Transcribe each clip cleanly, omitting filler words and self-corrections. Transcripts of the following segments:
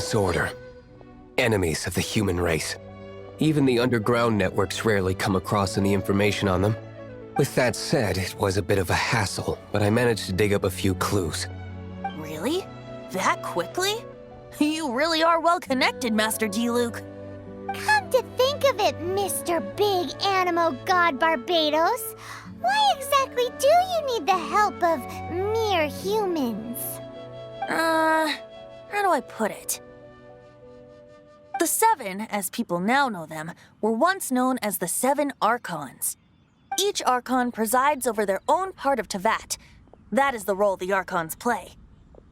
Abyss Order. Enemies of the human race. Even the underground networks rarely come across any information on them. With that said, it was a bit of a hassle, but I managed to dig up a few clues. Really? That quickly? You really are well connected, Master Diluc. Come to think of it, Mr. Big Animo God Barbados, why exactly do you need the help of mere humans? How do I put it? The Seven, as people now know them, were once known as the Seven Archons. Each Archon presides over their own part of Teyvat. That is the role the Archons play.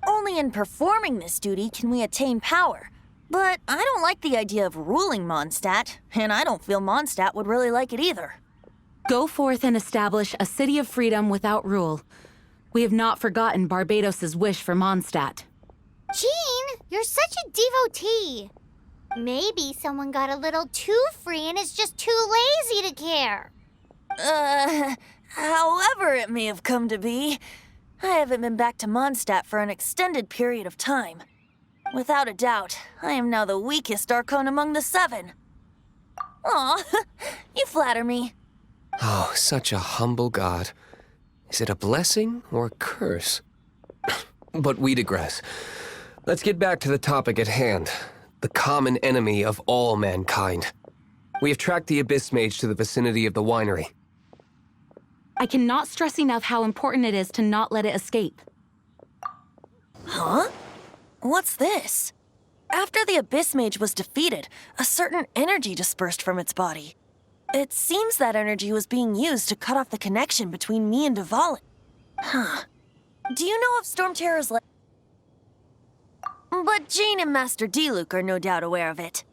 Only in performing this duty can we attain power. But I don't like the idea of ruling Mondstadt, and I don't feel Mondstadt would really like it either. Go forth and establish a city of freedom without rule. We have not forgotten Barbados' wish for Mondstadt. Jean, you're such a devotee. Maybe someone got a little too free and is just too lazy to care. However it may have come to be, I haven't been back to Mondstadt for an extended period of time. Without a doubt, I am now the weakest Archon among the Seven. Aw, you flatter me. Oh, such a humble god. Is it a blessing or a curse? But we digress. Let's get back to the topic at hand. The common enemy of all mankind. We have tracked the Abyss Mage to the vicinity of the winery. I cannot stress enough how important it is to not let it escape. Huh? What's this? After the Abyss Mage was defeated, a certain energy dispersed from its body. It seems that energy was being used to cut off the connection between me and Dvalin. Huh. Do you know of Storm Terror's But Jean and Master Diluc are no doubt aware of it.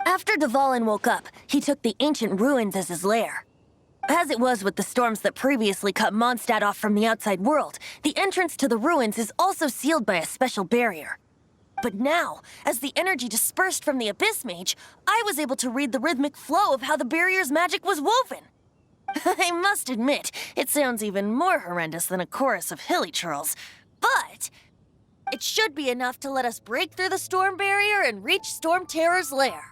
After Dvalin woke up, he took the ancient ruins as his lair. As it was with the storms that previously cut Mondstadt off from the outside world, the entrance to the ruins is also sealed by a special barrier. But now, as the energy dispersed from the Abyss Mage, I was able to read the rhythmic flow of how the barrier's magic was woven. I must admit, it sounds even more horrendous than a chorus of hilly churls, but it should be enough to let us break through the storm barrier and reach Storm Terror's lair.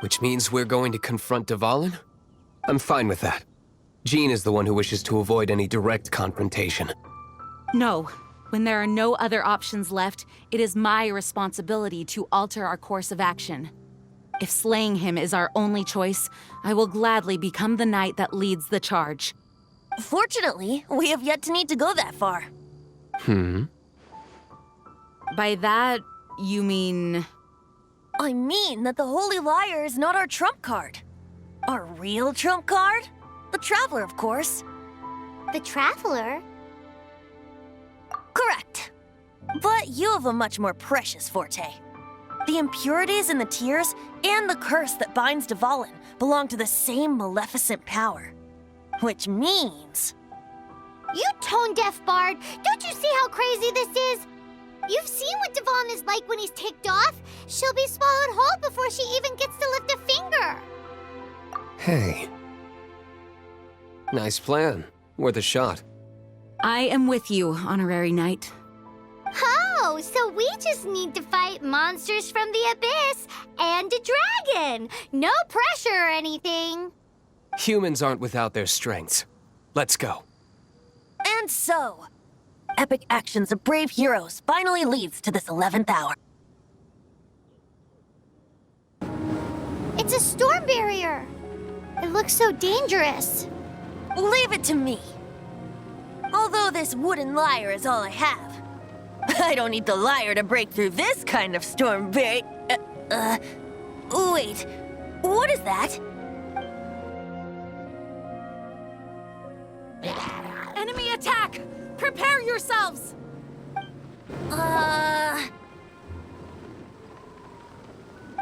Which means we're going to confront Dvalin? I'm fine with that. Jean is the one who wishes to avoid any direct confrontation. No. When there are no other options left, it is my responsibility to alter our course of action. If slaying him is our only choice, I will gladly become the knight that leads the charge. Fortunately, we have yet to need to go that far. By that, you mean... I mean that the Holy Liar is not our trump card. Our real trump card? The Traveler, of course. The Traveler? Correct. But you have a much more precious forte. The impurities in the tears and the curse that binds Dvalin belong to the same maleficent power. Which means... You tone-deaf bard! Don't you see how crazy this is? You've seen what Dvalin is like when he's ticked off. She'll be swallowed whole before she even gets to lift a finger. Hey. Nice plan. Worth a shot. I am with you, Honorary Knight. Oh, so we just need to fight monsters from the Abyss and a dragon. No pressure or anything. Humans aren't without their strengths. Let's go. And so, epic actions of brave heroes finally leads to this 11th hour. It's a storm barrier. It looks so dangerous. Leave it to me. Although this wooden lyre is all I have, I don't need the lyre to break through this kind of storm barrier. Wait, what is that? Enemy attack! Prepare yourselves!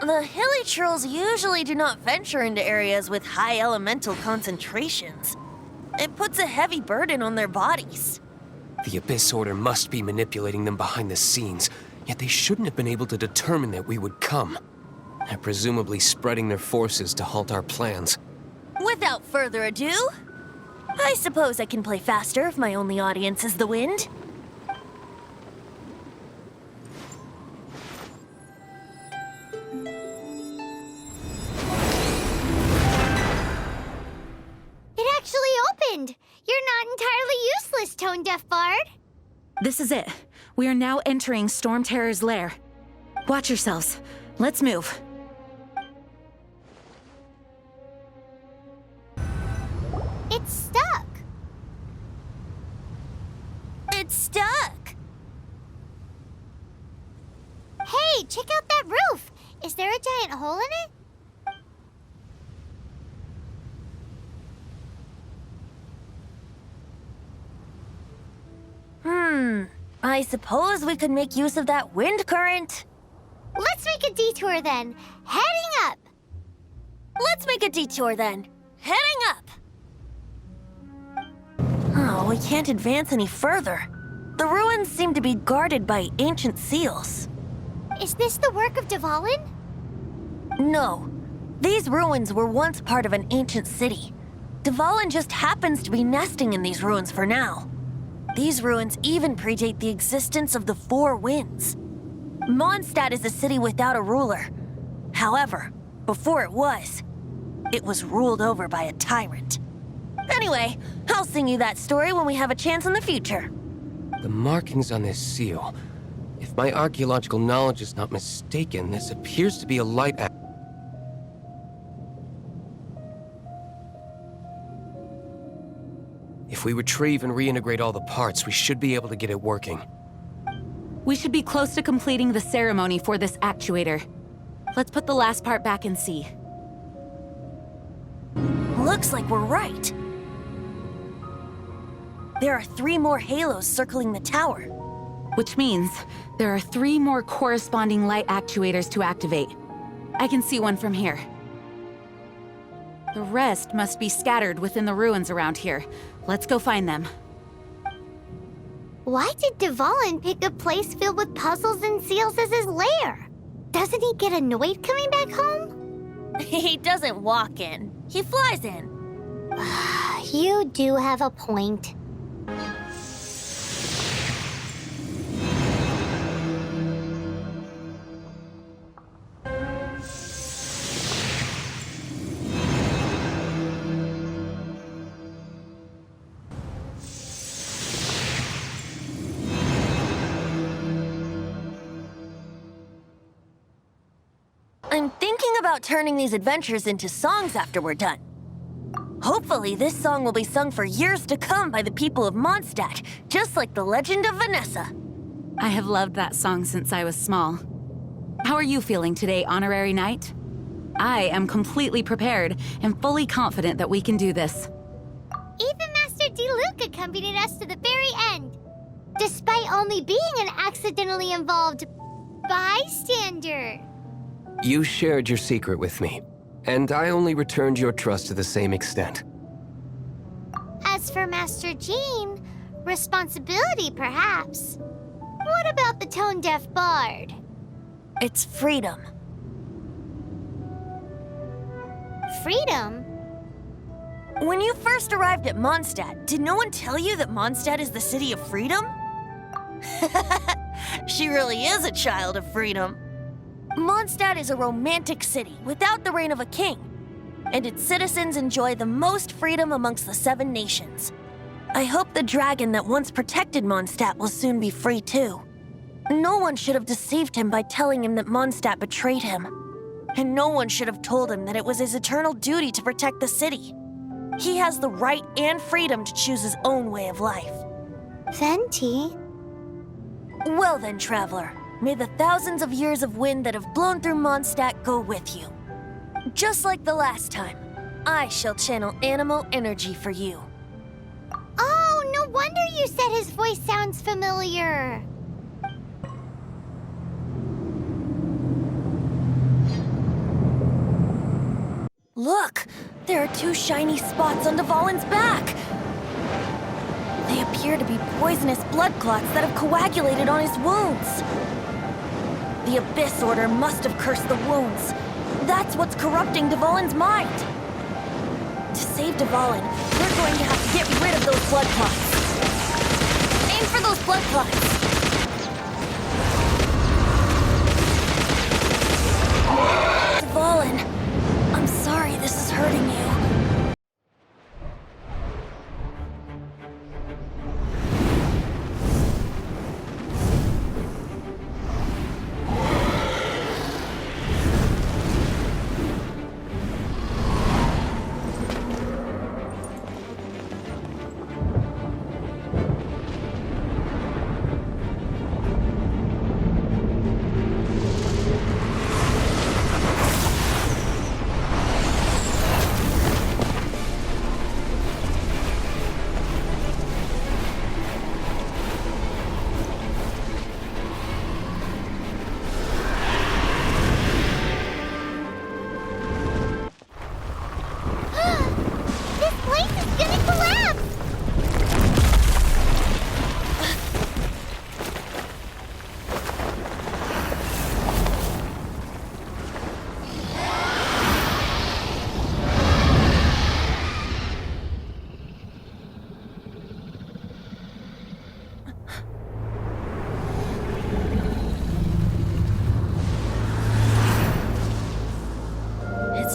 The hilly trolls usually do not venture into areas with high elemental concentrations. It puts a heavy burden on their bodies. The Abyss Order must be manipulating them behind the scenes, yet they shouldn't have been able to determine that we would come. They're presumably spreading their forces to halt our plans. Without further ado, I suppose I can play faster if my only audience is the wind. This is it. We are now entering Storm Terror's lair. Watch yourselves. Let's move. It's stuck. It's stuck! Hey, check out that roof. Is there a giant hole in it? I suppose we could make use of that wind current. Let's make a detour then. Heading up. Let's make a detour then. Heading up! Oh, we can't advance any further. The ruins seem to be guarded by ancient seals. Is this the work of Dvalin? No. These ruins were once part of an ancient city. Dvalin just happens to be nesting in these ruins for now. These ruins even predate the existence of the Four Winds. Mondstadt is a city without a ruler. However, before it was ruled over by a tyrant. Anyway, I'll sing you that story when we have a chance in the future. The markings on this seal. If my archaeological knowledge is not mistaken, this appears to be a light act. If we retrieve and reintegrate all the parts, we should be able to get it working. We should be close to completing the ceremony for this actuator. Let's put the last part back and see. Looks like we're right. There are 3 more halos circling the tower. Which means there are 3 more corresponding light actuators to activate. I can see one from here. The rest must be scattered within the ruins around here. Let's go find them. Why did Dvalin pick a place filled with puzzles and seals as his lair? Doesn't he get annoyed coming back home? He doesn't walk in. He flies in. You do have a point. I'm thinking about turning these adventures into songs after we're done. Hopefully, this song will be sung for years to come by the people of Mondstadt, just like the legend of Vanessa. I have loved that song since I was small. How are you feeling today, Honorary Knight? I am completely prepared and fully confident that we can do this. Even Master Diluc accompanied us to the very end, despite only being an accidentally involved bystander. You shared your secret with me, and I only returned your trust to the same extent. As for Master Jean, responsibility perhaps. What about the tone-deaf bard? It's freedom. Freedom? When you first arrived at Mondstadt, did no one tell you that Mondstadt is the city of freedom? She really is a child of freedom. Mondstadt is a romantic city without the reign of a king, and its citizens enjoy the most freedom amongst the 7 nations. I hope the dragon that once protected Mondstadt will soon be free too. No one should have deceived him by telling him that Mondstadt betrayed him. And no one should have told him that it was his eternal duty to protect the city. He has the right and freedom to choose his own way of life. Venti? Well then, traveler, may the thousands of years of wind that have blown through Mondstadt go with you. Just like the last time, I shall channel animal energy for you. Oh, no wonder you said his voice sounds familiar. Look! There are 2 shiny spots on Dvalin's back! They appear to be poisonous blood clots that have coagulated on his wounds. The Abyss Order must have cursed the wounds. That's what's corrupting Dvalin's mind. To save Dvalin, we're going to have to get rid of those blood clots. Aim for those blood clots! Dvalin, I'm sorry this is hurting you.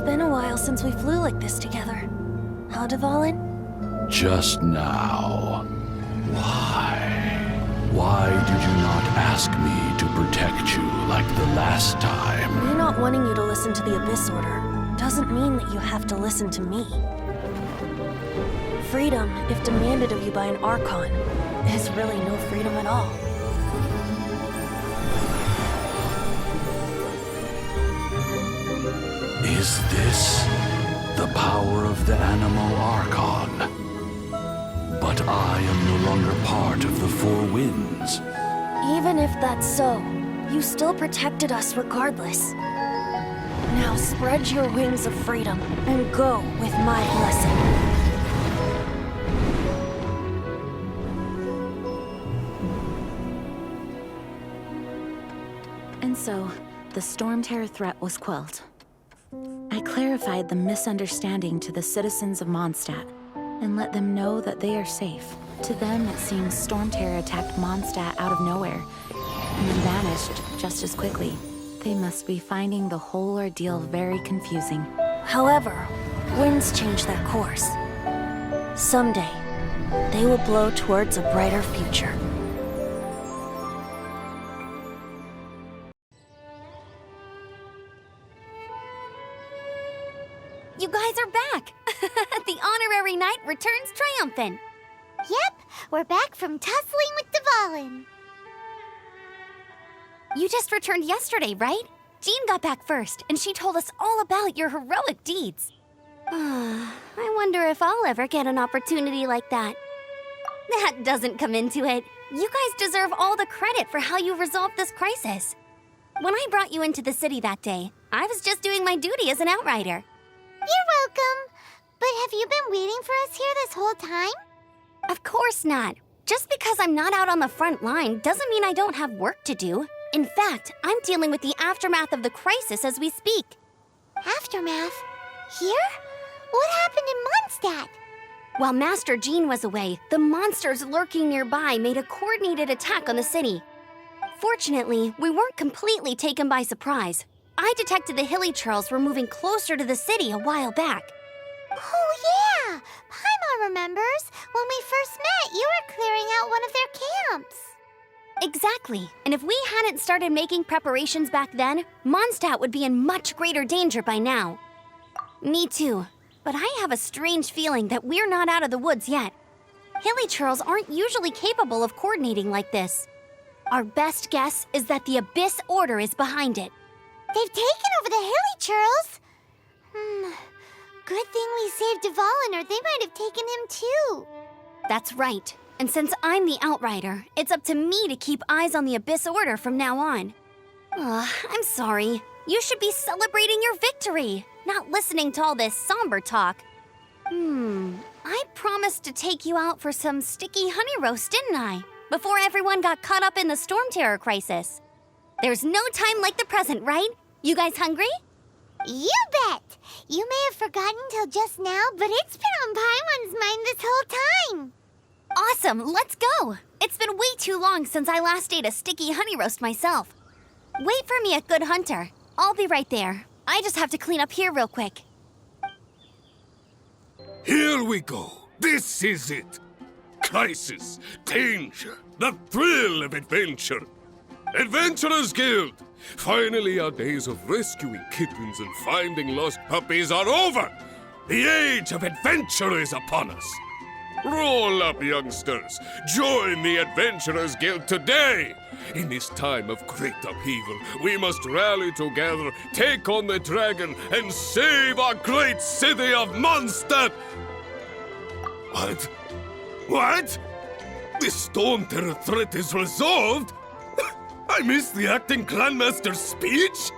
been a while since we flew like this together. Huh, Dvalin? Just now. Why? Why did you not ask me to protect you like the last time? Me not wanting you to listen to the Abyss Order doesn't mean that you have to listen to me. Freedom, if demanded of you by an Archon, is really no freedom at all. Is this the power of the Animal Archon? But I am no longer part of the Four Winds. Even if that's so, you still protected us regardless. Now spread your wings of freedom and go with my blessing. And so, the Storm Terror threat was quelled. I clarified the misunderstanding to the citizens of Mondstadt, and let them know that they are safe. To them, it seems Storm Terror attacked Mondstadt out of nowhere, and then vanished just as quickly. They must be finding the whole ordeal very confusing. However, winds change their course. Someday, they will blow towards a brighter future. You guys are back! The honorary knight returns triumphant. Yep, we're back from tussling with Dvalin. You just returned yesterday, right? Jean got back first, and she told us all about your heroic deeds. I wonder if I'll ever get an opportunity like that. That doesn't come into it. You guys deserve all the credit for how you resolved this crisis. When I brought you into the city that day, I was just doing my duty as an outrider. You're welcome. But have you been waiting for us here this whole time? Of course not. Just because I'm not out on the front line doesn't mean I don't have work to do. In fact, I'm dealing with the aftermath of the crisis as we speak. Aftermath? Here? What happened in Mondstadt? While Master Jean was away, the monsters lurking nearby made a coordinated attack on the city. Fortunately, we weren't completely taken by surprise. I detected the Hilly Churls were moving closer to the city a while back. Oh yeah! Paimon remembers. When we first met, you were clearing out one of their camps. Exactly. And if we hadn't started making preparations back then, Mondstadt would be in much greater danger by now. Me too. But I have a strange feeling that we're not out of the woods yet. Hilly Churls aren't usually capable of coordinating like this. Our best guess is that the Abyss Order is behind it. They've taken over the Hilly Churls. Good thing we saved Dvalin, or they might have taken him too. That's right. And since I'm the Outrider, it's up to me to keep eyes on the Abyss Order from now on. I'm sorry. You should be celebrating your victory, not listening to all this somber talk. I promised to take you out for some sticky honey roast, didn't I? Before everyone got caught up in the Storm Terror crisis. There's no time like the present, right? You guys hungry? You bet! You may have forgotten till just now, but it's been on Paimon's mind this whole time. Awesome, let's go! It's been way too long since I last ate a sticky honey roast myself. Wait for me at Good Hunter. I'll be right there. I just have to clean up here real quick. Here we go. This is it. Crisis, danger, the thrill of adventure. Adventurers Guild! Finally, our days of rescuing kittens and finding lost puppies are over! The age of adventure is upon us! Roll up, youngsters! Join the Adventurers Guild today! In this time of great upheaval, we must rally together, take on the dragon, and save our great city of Mondstadt! What? What? The Storm Terror threat is resolved? I missed the acting clanmaster's speech?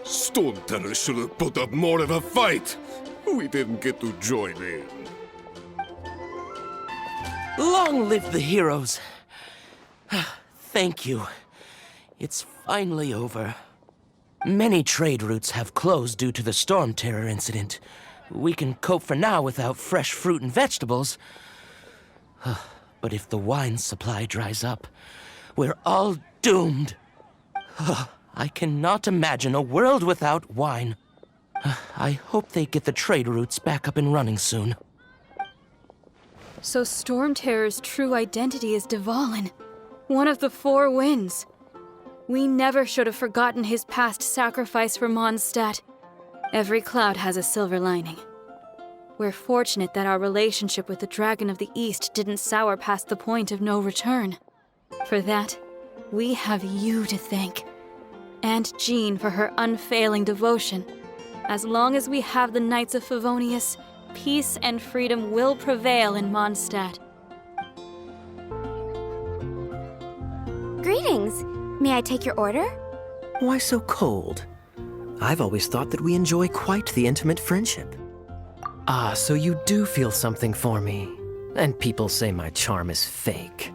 Storm Terror should have put up more of a fight. We didn't get to join in. Long live the heroes. Thank you. It's finally over. Many trade routes have closed due to the Storm Terror incident. We can cope for now without fresh fruit and vegetables. But if the wine supply dries up, we're all doomed. I cannot imagine a world without wine. I hope they get the trade routes back up and running soon. So Storm Terror's true identity is Dvalin, one of the Four Winds. We never should have forgotten his past sacrifice for Mondstadt. Every cloud has a silver lining. We're fortunate that our relationship with the Dragon of the East didn't sour past the point of no return. For that, we have you to thank. And Jean for her unfailing devotion. As long as we have the Knights of Favonius, peace and freedom will prevail in Mondstadt. Greetings. May I take your order? Why so cold? I've always thought that we enjoy quite the intimate friendship. Ah, so you do feel something for me. And people say my charm is fake.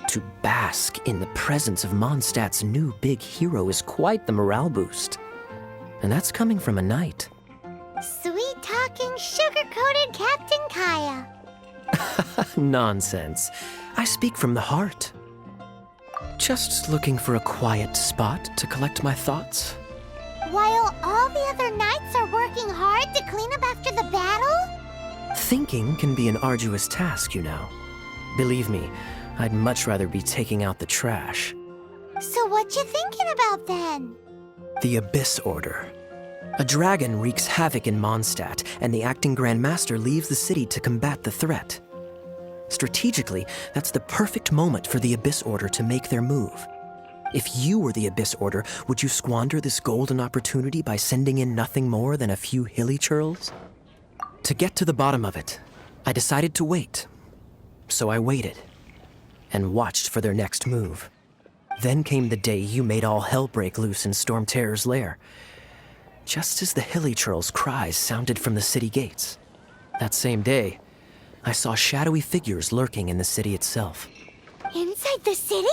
To bask in the presence of Mondstadt's new big hero is quite the morale boost. And that's coming from a knight. Sweet-talking, sugar-coated Captain Kaya. Nonsense. I speak from the heart. Just looking for a quiet spot to collect my thoughts. While all the other knights are working hard to clean up after the battle? Thinking can be an arduous task, you know. Believe me, I'd much rather be taking out the trash. So what you thinking about then? The Abyss Order. A dragon wreaks havoc in Mondstadt, and the acting Grand Master leaves the city to combat the threat. Strategically, that's the perfect moment for the Abyss Order to make their move. If you were the Abyss Order, would you squander this golden opportunity by sending in nothing more than a few hilly churls? To get to the bottom of it, I decided to wait. So I waited, and watched for their next move. Then came the day you made all hell break loose in Storm Terror's lair. Just as the hilly churls' cries sounded from the city gates. That same day, I saw shadowy figures lurking in the city itself. Inside the city?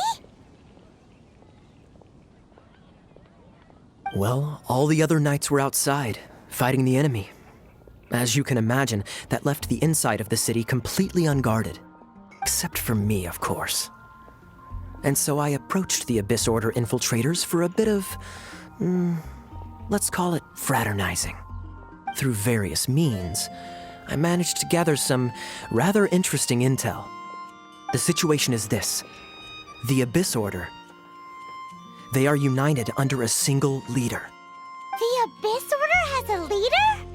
Well, all the other knights were outside, fighting the enemy. As you can imagine, that left the inside of the city completely unguarded. Except for me, of course. And so I approached the Abyss Order infiltrators for a bit of, let's call it fraternizing. Through various means, I managed to gather some rather interesting intel. The situation is this. The Abyss Order. They are united under a single leader. The Abyss Order has a leader?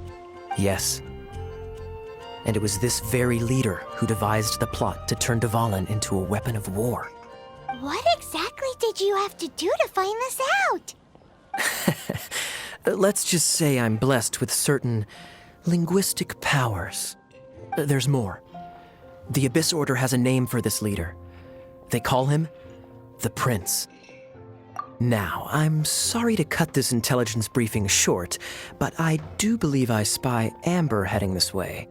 Yes. And it was this very leader who devised the plot to turn Dvalin into a weapon of war. What exactly did you have to do to find this out? Let's just say I'm blessed with certain linguistic powers. There's more. The Abyss Order has a name for this leader. They call him the Prince. Now, I'm sorry to cut this intelligence briefing short, but I do believe I spy Amber heading this way.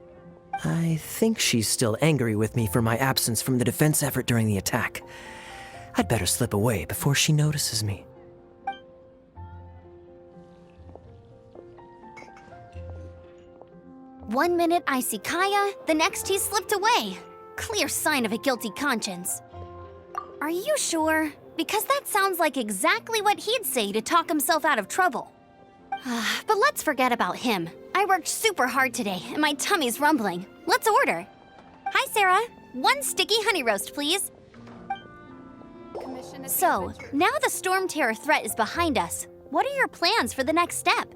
I think she's still angry with me for my absence from the defense effort during the attack. I'd better slip away before she notices me. One minute I see Kaya, the next he's slipped away. Clear sign of a guilty conscience. Are you sure? Because that sounds like exactly what he'd say to talk himself out of trouble. But let's forget about him. I worked super hard today, and my tummy's rumbling. Let's order. Hi, Sarah. 1 sticky honey roast, please. So, now the Storm Terror threat is behind us. What are your plans for the next step?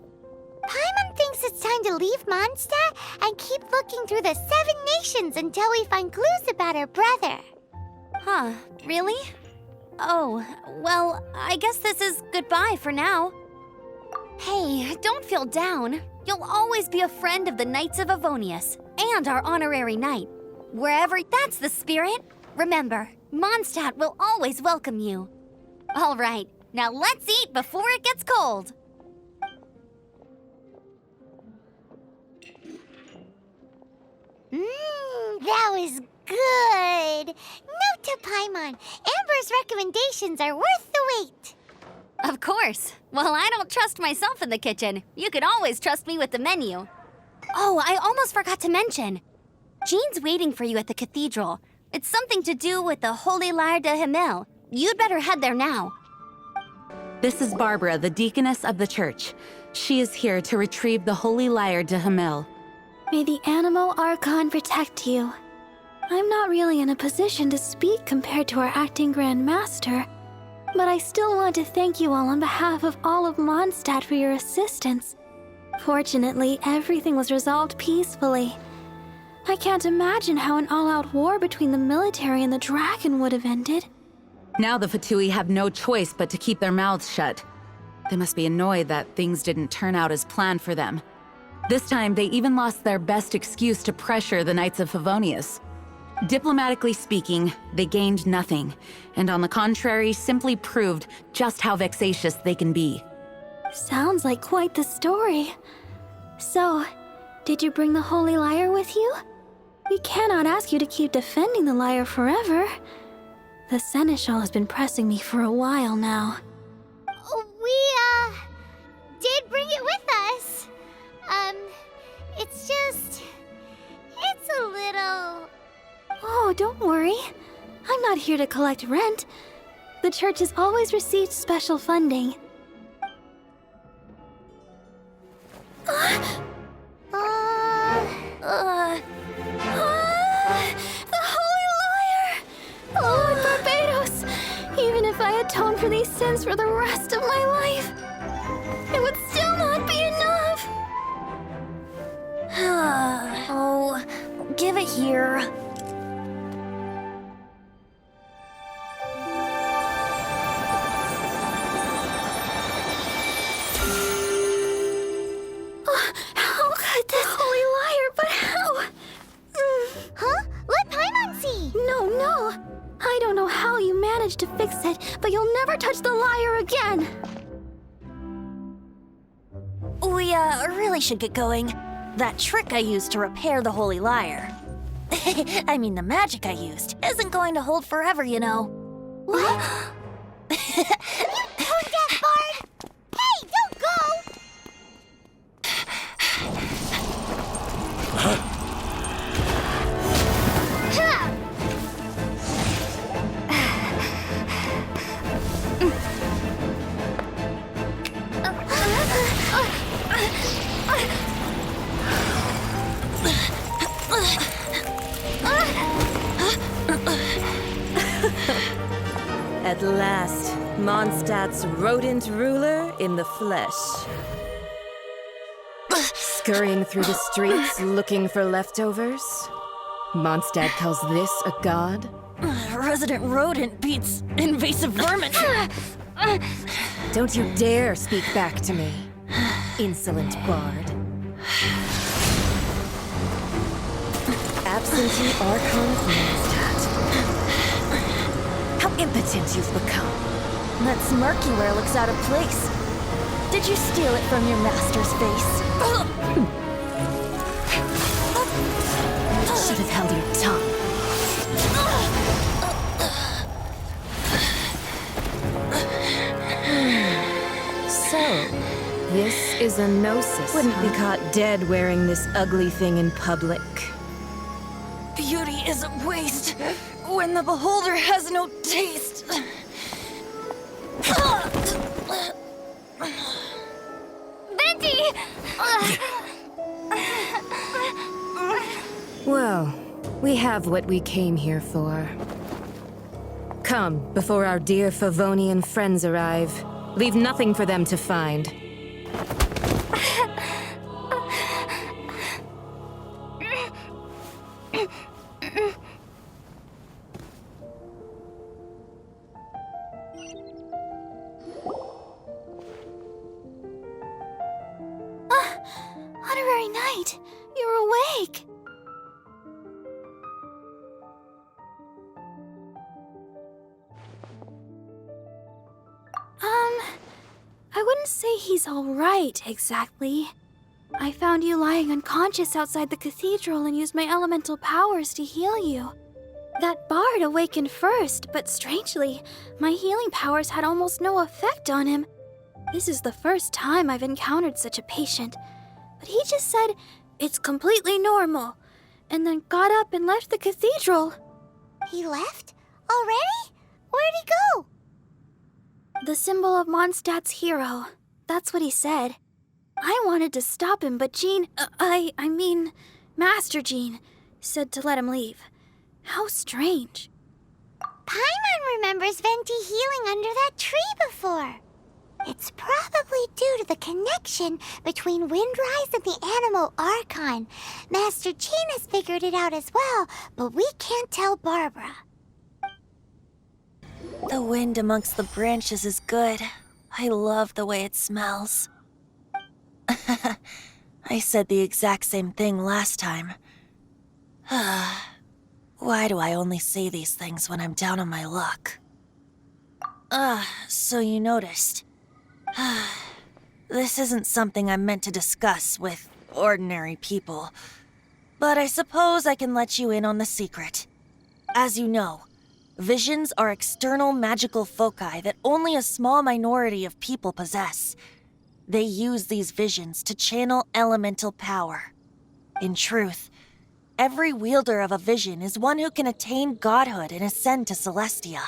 Paimon thinks it's time to leave Mondstadt and keep looking through the 7 nations until we find clues about her brother. Huh, really? Oh, well, I guess this is goodbye for now. Hey, don't feel down. You'll always be a friend of the Knights of Favonius and our honorary knight. Wherever that's the spirit, remember, Mondstadt will always welcome you. All right, now let's eat before it gets cold. That was good. Note to Paimon, Amber's recommendations are worth the wait. Of course. Well, I don't trust myself in the kitchen. You can always trust me with the menu. Oh, I almost forgot to mention. Jean's waiting for you at the cathedral. It's something to do with the Holy Lyre de Himmel. You'd better head there now. This is Barbara, the deaconess of the church. She is here to retrieve the holy lyre de Hamel. May the Animal Archon protect you. I'm not really in a position to speak compared to our acting Grand Master, but I still want to thank you all on behalf of all of Mondstadt for your assistance. Fortunately, everything was resolved peacefully. I can't imagine how an all-out war between the military and the dragon would have ended. Now the Fatui have no choice but to keep their mouths shut. They must be annoyed that things didn't turn out as planned for them. This time, they even lost their best excuse to pressure the Knights of Favonius. Diplomatically speaking, they gained nothing, and on the contrary, simply proved just how vexatious they can be. Sounds like quite the story. So, did you bring the Holy Lyre with you? We cannot ask you to keep defending the lyre forever. The Seneschal has been pressing me for a while now. We, did bring it with us. It's a little... Oh, don't worry. I'm not here to collect rent. The church has always received special funding. The Holy Lyre! Lord Barbados! Even if I atone for these sins for the rest of my life, it would still not be enough! Oh, give it here. How could this Holy Lyre, but how? Huh? Let Paimon see! No. I don't know how you managed to fix it, but you'll never touch the lyre again! We, really should get going. That trick I used to repair the Holy Lyre. I mean, the magic I used isn't going to hold forever, you know. What? You tone deaf, Bard! Hey, don't go! At last, Mondstadt's rodent ruler in the flesh. Scurrying through the streets looking for leftovers? Mondstadt calls this a god? Resident rodent beats invasive vermin. Don't you dare speak back to me, insolent bard. Absentee Archon of Mondstadt. How impotent you've become. That smirk you wear looks out of place. Did you steal it from your master's face? Should have held your tongue. So, this is a gnosis. Wouldn't be caught dead wearing this ugly thing in public. Beauty is a waste when the beholder has no taste. Venti! Well, we have what we came here for. Come, before our dear Favonian friends arrive. Leave nothing for them to find. Honorary Knight, you're awake! I wouldn't say he's all right, exactly. I found you lying unconscious outside the cathedral and used my elemental powers to heal you. That bard awakened first, but strangely, my healing powers had almost no effect on him. This is the first time I've encountered such a patient, but he just said, "It's completely normal," and then got up and left the cathedral. He left? Already? Where'd he go? The symbol of Mondstadt's hero. That's what he said. I wanted to stop him, but Jean, I mean, Master Jean, said to let him leave. How strange. Paimon remembers Venti healing under that tree before. It's probably due to the connection between Windrise and the Animal Archon. Master Jean has figured it out as well, but we can't tell Barbara. The wind amongst the branches is good. I love the way it smells. I said the exact same thing last time. Why do I only say these things when I'm down on my luck? So you noticed. This isn't something I'm meant to discuss with ordinary people, but I suppose I can let you in on the secret. As you know, visions are external magical foci that only a small minority of people possess. They use these visions to channel elemental power. In truth, every wielder of a vision is one who can attain godhood and ascend to Celestia.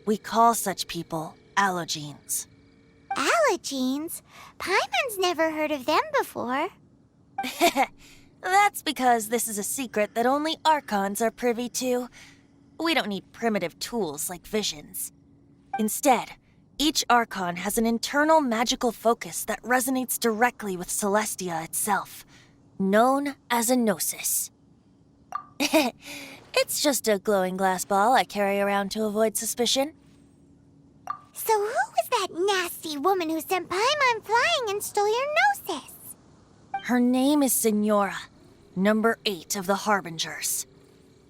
We call such people allogenes. Allogenes? Paimon's never heard of them before. That's because this is a secret that only Archons are privy to. We don't need primitive tools like visions. Instead, each Archon has an internal magical focus that resonates directly with Celestia itself, known as a gnosis. It's just a glowing glass ball I carry around to avoid suspicion. So who was that nasty woman who sent Paimon flying and stole your gnosis? Her name is Signora, number 8 of the Harbingers.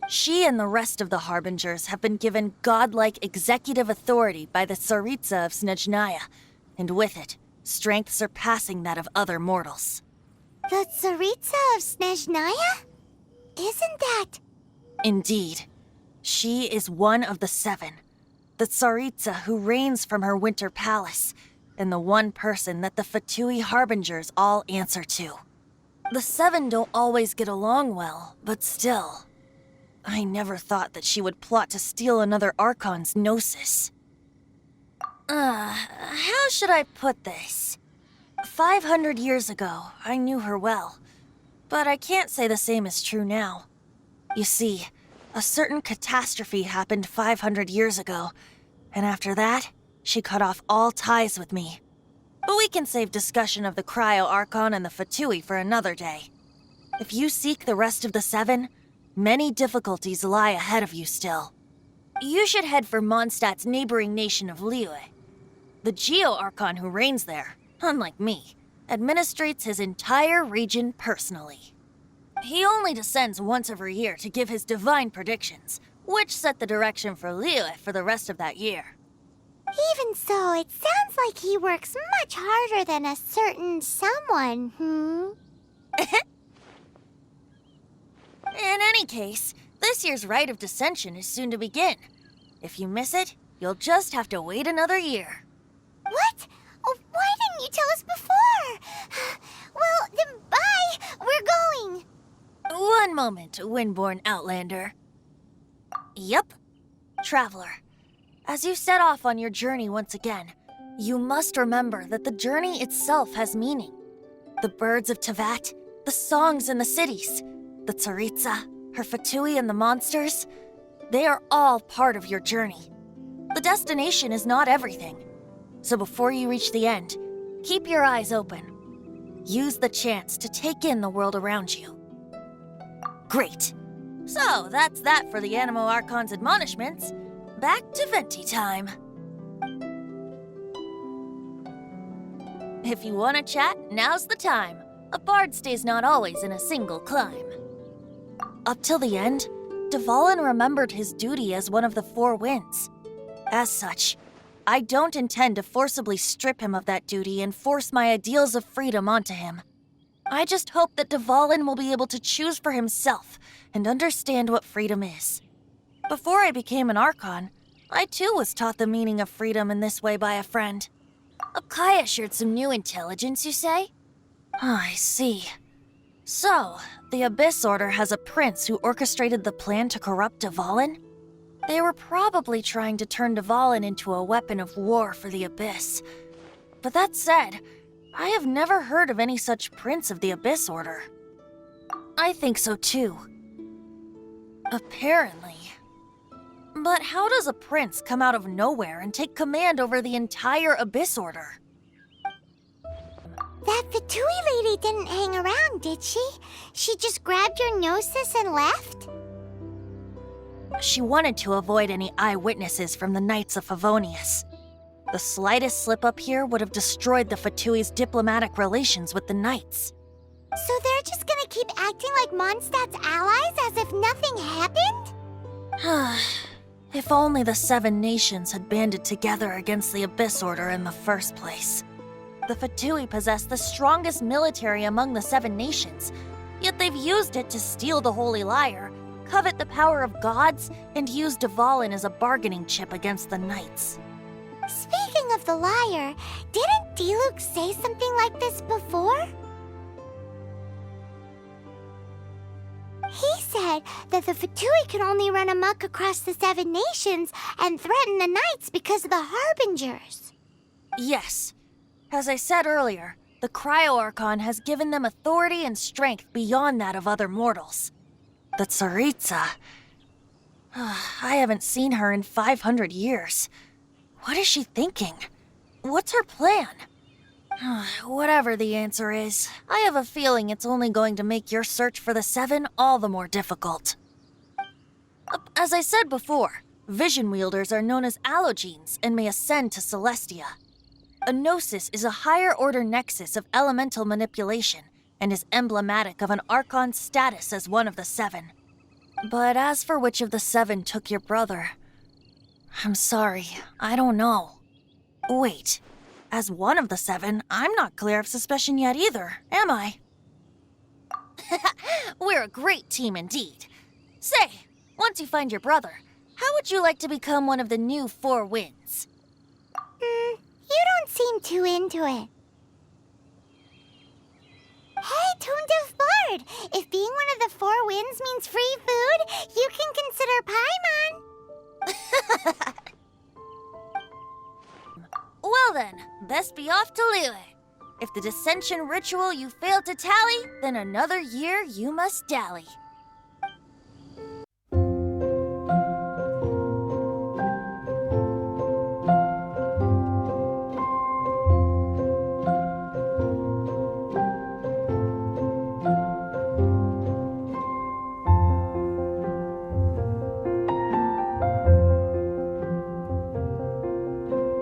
She and the rest of the Harbingers have been given godlike executive authority by the Tsaritsa of Snezhnaya, and with it, strength surpassing that of other mortals. The Tsaritsa of Snezhnaya? Isn't that... Indeed. She is one of the 7, the Tsaritsa who reigns from her winter palace, and the one person that the Fatui Harbingers all answer to. The 7 don't always get along well, but still... I never thought that she would plot to steal another Archon's gnosis. How should I put this? 500 years ago, I knew her well, but I can't say the same is true now. You see, a certain catastrophe happened 500 years ago, and after that, she cut off all ties with me. But we can save discussion of the Cryo Archon and the Fatui for another day. If you seek the rest of the 7, many difficulties lie ahead of you still. You should head for Mondstadt's neighboring nation of Liyue. The Geo-Archon who reigns there, unlike me, administrates his entire region personally. He only descends once every year to give his divine predictions, which set the direction for Liyue for the rest of that year. Even so, it sounds like he works much harder than a certain someone, In any case, this year's Rite of Descension is soon to begin. If you miss it, you'll just have to wait another year. What? Oh, why didn't you tell us before? Well, then bye! We're going! One moment, Windborn Outlander. Yep, Traveler. As you set off on your journey once again, you must remember that the journey itself has meaning. The birds of Teyvat, the songs in the cities, the Tsaritsa, her Fatui and the monsters, they are all part of your journey. The destination is not everything. So before you reach the end, keep your eyes open. Use the chance to take in the world around you. Great. So that's that for the Animo Archon's admonishments. Back to Venti time. If you want to chat, now's the time. A bard stays not always in a single climb. Up till the end, Dvalin remembered his duty as one of the 4 winds. As such, I don't intend to forcibly strip him of that duty and force my ideals of freedom onto him. I just hope that Dvalin will be able to choose for himself and understand what freedom is. Before I became an Archon, I too was taught the meaning of freedom in this way by a friend. Akaya shared some new intelligence, you say? Oh, I see. So, the Abyss Order has a prince who orchestrated the plan to corrupt Dvalin? They were probably trying to turn Dvalin into a weapon of war for the Abyss. But that said, I have never heard of any such prince of the Abyss Order. I think so too. Apparently. But how does a prince come out of nowhere and take command over the entire Abyss Order? That Fatui lady didn't hang around, did she? She just grabbed your gnosis and left? She wanted to avoid any eyewitnesses from the Knights of Favonius. The slightest slip-up here would have destroyed the Fatui's diplomatic relations with the Knights. So they're just gonna keep acting like Mondstadt's allies as if nothing happened? If only the 7 nations had banded together against the Abyss Order in the first place. The Fatui possess the strongest military among the 7 nations, yet they've used it to steal the Holy Lyre, covet the power of gods, and use Dvalin as a bargaining chip against the Knights. Speaking of the lyre, didn't Diluc say something like this before? He said that the Fatui can only run amok across the 7 nations and threaten the Knights because of the Harbingers. Yes. As I said earlier, the Cryo-Archon has given them authority and strength beyond that of other mortals. The Tsaritsa... I haven't seen her in 500 years. What is she thinking? What's her plan? Whatever the answer is, I have a feeling it's only going to make your search for the 7 all the more difficult. As I said before, vision wielders are known as allogenes and may ascend to Celestia. A gnosis is a higher-order nexus of elemental manipulation and is emblematic of an Archon's status as one of the 7. But as for which of the 7 took your brother, I'm sorry, I don't know. Wait, as one of the 7, I'm not clear of suspicion yet either, am I? We're a great team indeed. Say, once you find your brother, how would you like to become one of the new 4 winds? You don't seem too into it. Hey, Tone Deaf Bard! If being one of the 4 winds means free food, you can consider Paimon. Well then, best be off to Liyue. If the dissension ritual you failed to tally, then another year you must dally.